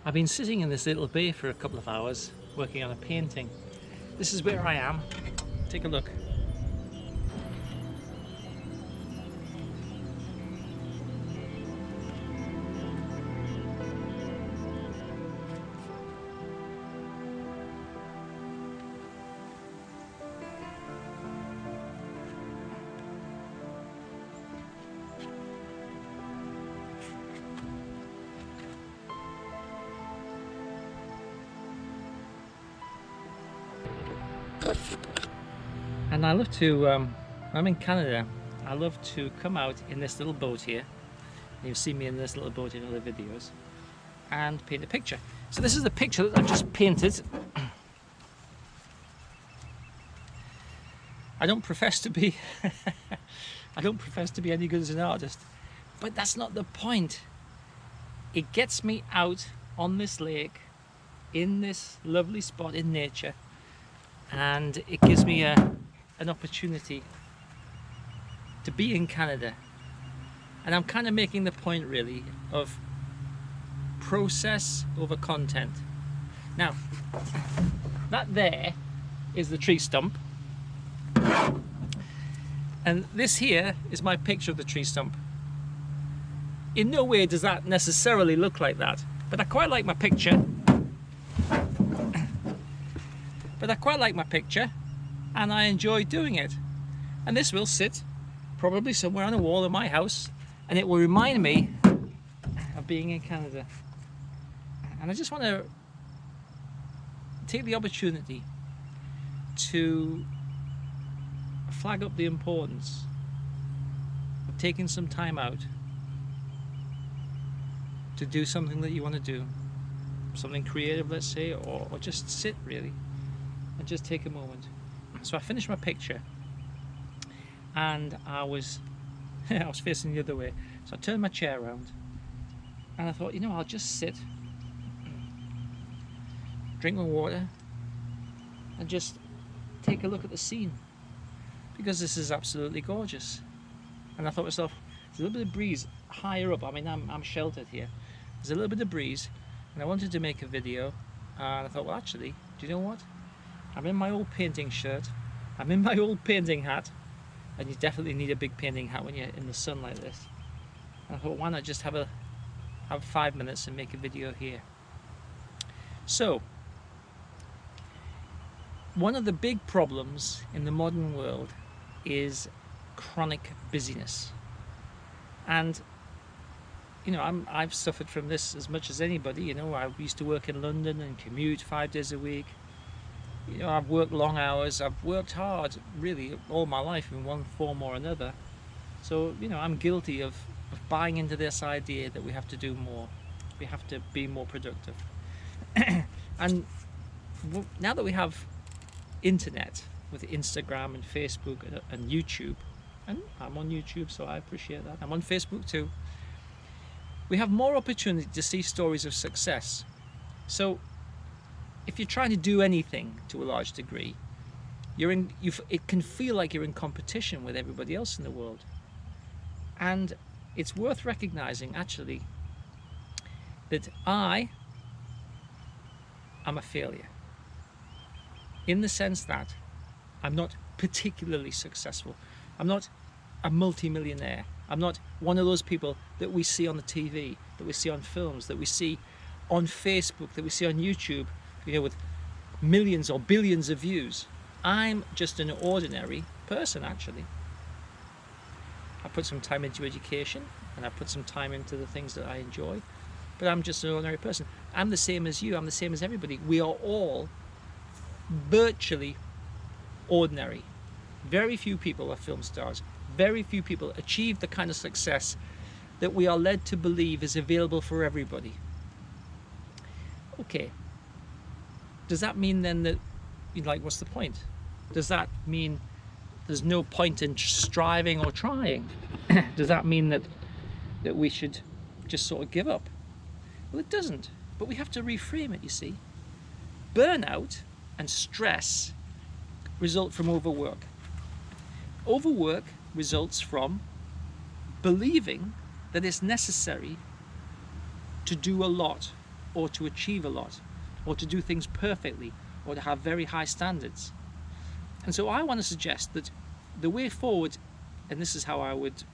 I've been sitting in this little bay for a couple of hours working on a painting. This is where I am. Take a look. And I love to, I'm in Canada, I love to come out in this little boat here. You've seen me in this little boat in other videos, and paint a picture. So this is the picture that I've just painted. I don't profess to be I don't profess to be any good as an artist, but that's not the point. It gets me out on this lake in this lovely spot in nature, and it gives me an opportunity to be in Canada. And I'm kind of making the point really of process over content. Now, that there is the tree stump, and this here is my picture of the tree stump. In no way does that necessarily look like that, but I quite like my picture. And I enjoy doing it. And this will sit probably somewhere on a wall in my house, and it will remind me of being in Canada. And I just want to take the opportunity to flag up the importance of taking some time out to do something that you want to do, something creative, let's say, or just sit really and just take a moment. So I finished my picture, and I was facing the other way. So I turned my chair around, and I thought, you know, I'll just sit, drink my water, and just take a look at the scene, because this is absolutely gorgeous. And I thought to myself, there's a little bit of breeze higher up. I mean, I'm sheltered here. There's a little bit of breeze, and I wanted to make a video, and I thought, well, actually, do you know what? I'm in my old painting shirt, I'm in my old painting hat, and you definitely need a big painting hat when you're in the sun like this. And I thought, why not just have 5 minutes and make a video here? So, one of the big problems in the modern world is chronic busyness. And you know, I've suffered from this as much as anybody. You know, I used to work in London and commute 5 days a week. You know, I've worked long hours, I've worked hard really all my life in one form or another. So, you know, I'm guilty of buying into this idea that we have to do more, we have to be more productive. And now that we have internet with Instagram and Facebook and YouTube, and I'm on YouTube, so I appreciate that, I'm on Facebook too, we have more opportunity to see stories of success. So if you're trying to do anything to a large degree, it can feel like you're in competition with everybody else in the world. And it's worth recognizing, actually, that I am a failure, in the sense that I'm not particularly successful. I'm not a multi-millionaire. I'm not one of those people that we see on the TV, that we see on films, that we see on Facebook, that we see on YouTube, you know, with millions or billions of views. I'm just an ordinary person, actually. I put some time into education, and I put some time into the things that I enjoy, but I'm just an ordinary person. I'm the same as you, I'm the same as everybody. We are all virtually ordinary. Very few people are film stars. Very few people achieve the kind of success that we are led to believe is available for everybody. Okay. Does that mean then that, like, what's the point? Does that mean there's no point in striving or trying? Does that mean that we should just sort of give up? Well, it doesn't, but we have to reframe it, you see. Burnout and stress result from overwork. Overwork results from believing that it's necessary to do a lot or to achieve a lot, or to do things perfectly, or to have very high standards. And so I want to suggest that the way forward, and this is how I would,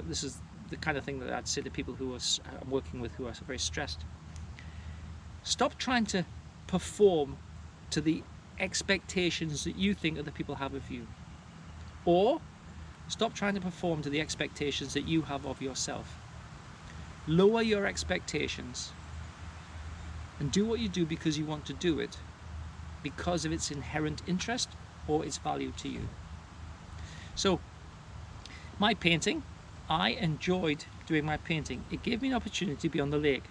this is the kind of thing that I'd say to people who I'm working with who are very stressed. Stop trying to perform to the expectations that you think other people have of you. Or stop trying to perform to the expectations that you have of yourself. Lower your expectations and do what you do because you want to do it, because of its inherent interest or its value to you. So, my painting, I enjoyed doing my painting. It gave me an opportunity to be on the lake.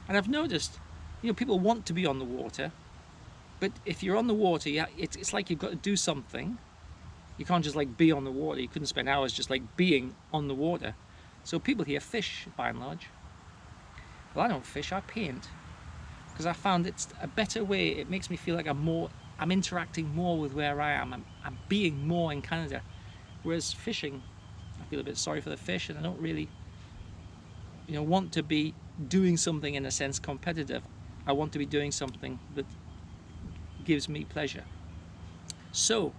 And I've noticed, people want to be on the water, but if you're on the water, it's like you've got to do something. You can't just be on the water. You couldn't spend hours just being on the water. So people here fish by and large. Well, I don't fish, I paint. Because I found it's a better way. It makes me feel like I'm interacting more with where I am. I'm being more in Canada. Whereas fishing, I feel a bit sorry for the fish, and I don't really want to be doing something in a sense competitive. I want to be doing something that gives me pleasure. So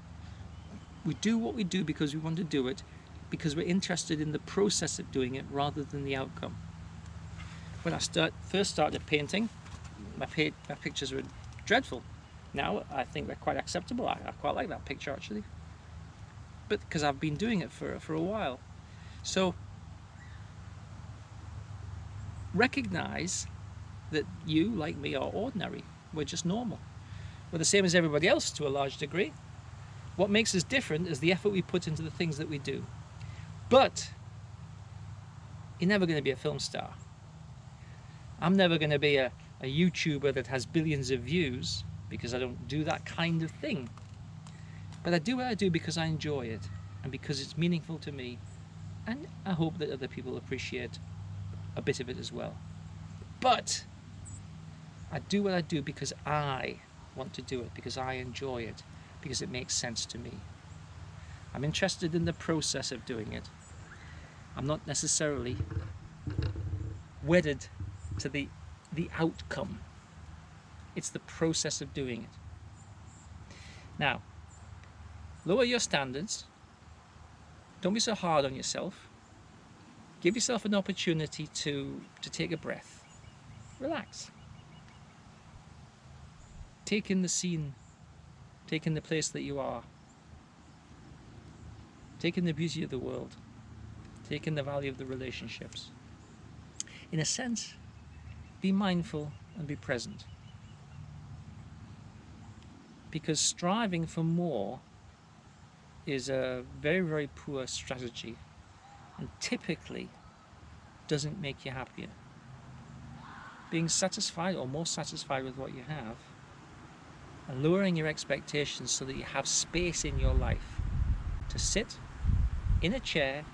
we do what we do because we want to do it, because we're interested in the process of doing it rather than the outcome. When I first started painting, my pictures were dreadful. Now I think they're quite acceptable. I quite like that picture actually, but because I've been doing it for a while. So recognize that you, like me, are ordinary. We're just normal. We're the same as everybody else to a large degree. What makes us different is the effort we put into the things that we do. But you're never going to be a film star. I'm never going to be a YouTuber that has billions of views, because I don't do that kind of thing. But I do what I do because I enjoy it, and because it's meaningful to me, and I hope that other people appreciate a bit of it as well. But I do what I do because I want to do it, because I enjoy it, because it makes sense to me. I'm interested in the process of doing it. I'm not necessarily wedded to the outcome. It's the process of doing it. Now, lower your standards. Don't be so hard on yourself. Give yourself an opportunity to take a breath. Relax. Take in the scene. Take in the place that you are. Take in the beauty of the world. Take in the value of the relationships. In a sense, be mindful and be present. Because striving for more is a very, very poor strategy, and typically doesn't make you happier. Being satisfied or more satisfied with what you have, and lowering your expectations so that you have space in your life to sit in a chair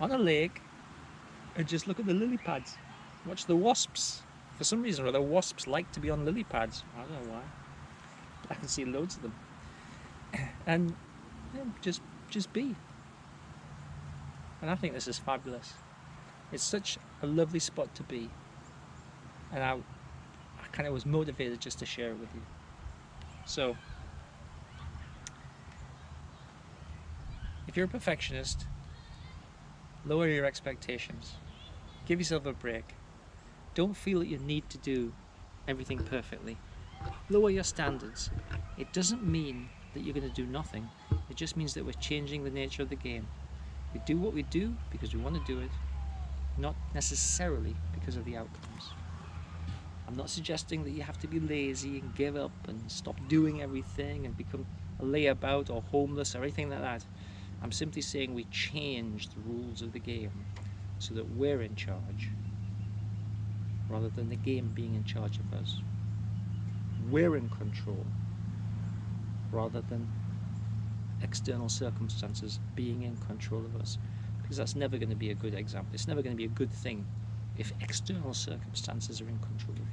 on a lake and just look at the lily pads, watch the wasps. For some reason or other, wasps like to be on lily pads. I don't know why. I can see loads of them. And just be. And I think this is fabulous. It's such a lovely spot to be. And I kind of was motivated just to share it with you. So, if you're a perfectionist, lower your expectations. Give yourself a break. Don't feel that you need to do everything perfectly. Lower your standards. It doesn't mean that you're going to do nothing. It just means that we're changing the nature of the game. We do what we do because we want to do it, not necessarily because of the outcomes. I'm not suggesting that you have to be lazy and give up and stop doing everything and become a layabout or homeless or anything like that. I'm simply saying we change the rules of the game so that we're in charge rather than the game being in charge of us. We're in control rather than external circumstances being in control of us, because that's never going to be a good example. It's never going to be a good thing if external circumstances are in control of you.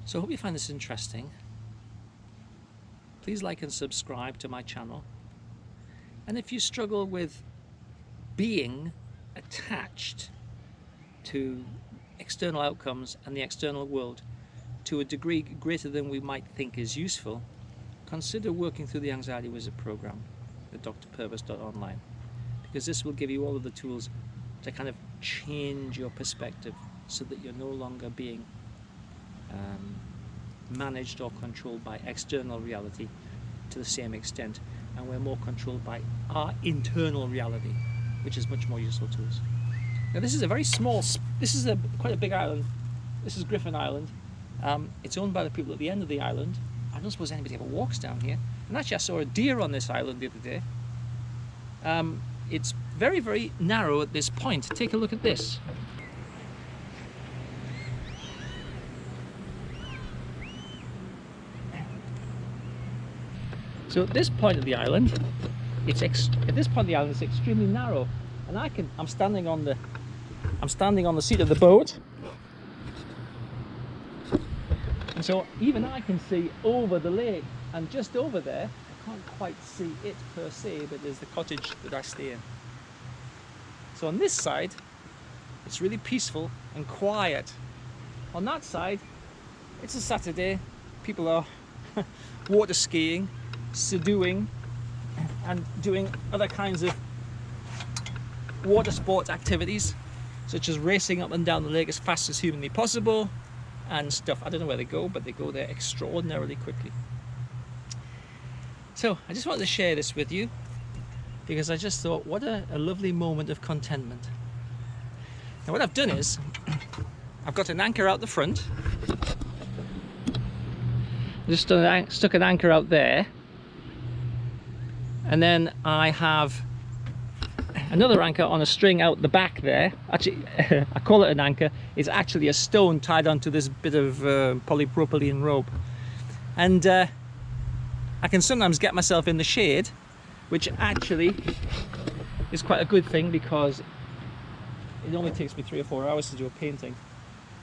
So I hope you find this interesting. Please like and subscribe to my channel. And if you struggle with being attached to external outcomes and the external world to a degree greater than we might think is useful, consider working through the Anxiety Wizard program at drpurvis.online, because this will give you all of the tools to kind of change your perspective so that you're no longer being managed or controlled by external reality to the same extent, and we're more controlled by our internal reality, which is much more useful to us. Now this is a very small, this is quite a big island. This is Griffin Island. It's owned by the people at the end of the island. I don't suppose anybody ever walks down here. And actually I saw a deer on this island the other day. It's very, very narrow at this point. Take a look at this. So at this point of the island, it's extremely narrow, and I'm standing on the seat of the boat, and so even I can see over the lake, and just over there, I can't quite see it per se, but there's the cottage that I stay in. So on this side, it's really peaceful and quiet. On that side, it's a Saturday, people are water skiing, subduing, and doing other kinds of water sports activities, such as racing up and down the lake as fast as humanly possible and stuff. I don't know where they go, but they go there extraordinarily quickly. So I just wanted to share this with you because I just thought, what a lovely moment of contentment. Now what I've done is I've got an anchor out the front, just stuck an anchor out there, and then I have another anchor on a string out the back there. Actually, I call it an anchor. It's actually a stone tied onto this bit of polypropylene rope. And I can sometimes get myself in the shade, which actually is quite a good thing because it only takes me 3 or 4 hours to do a painting.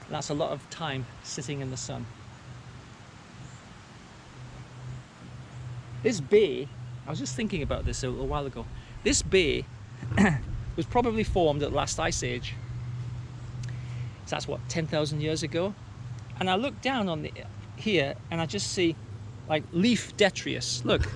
And that's a lot of time sitting in the sun. This bay, I was just thinking about this a little while ago. This bay was probably formed at last ice age. So that's what, 10,000 years ago? And I look down on here and I just see like leaf detritus. Look.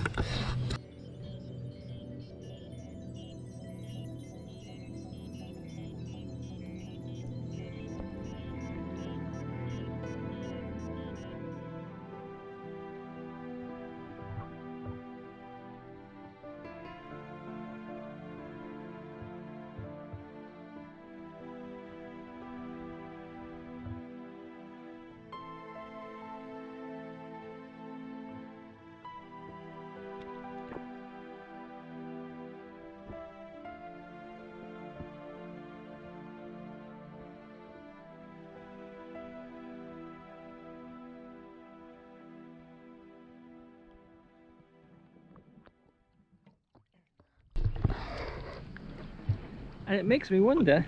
And it makes me wonder,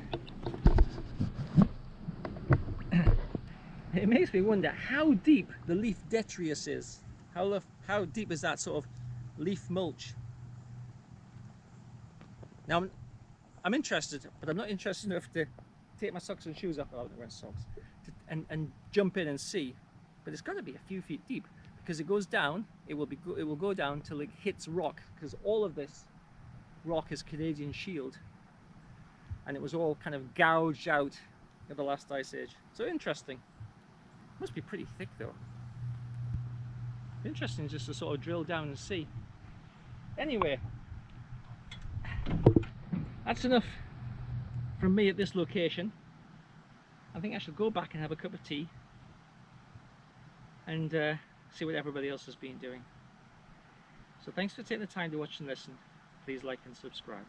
how deep the leaf detritus is. How deep is that sort of leaf mulch? Now I'm interested, but I'm not interested enough to take my socks and shoes off. I don't wear socks. And jump in and see. But it's got to be a few feet deep because it goes down. It will go down till it hits rock, because all of this rock is Canadian shield. And it was all kind of gouged out at the last ice age. So interesting. Must be pretty thick though. Interesting just to sort of drill down and see. Anyway, that's enough from me at this location. I think I should go back and have a cup of tea and see what everybody else has been doing. So thanks for taking the time to watch and listen. Please like and subscribe.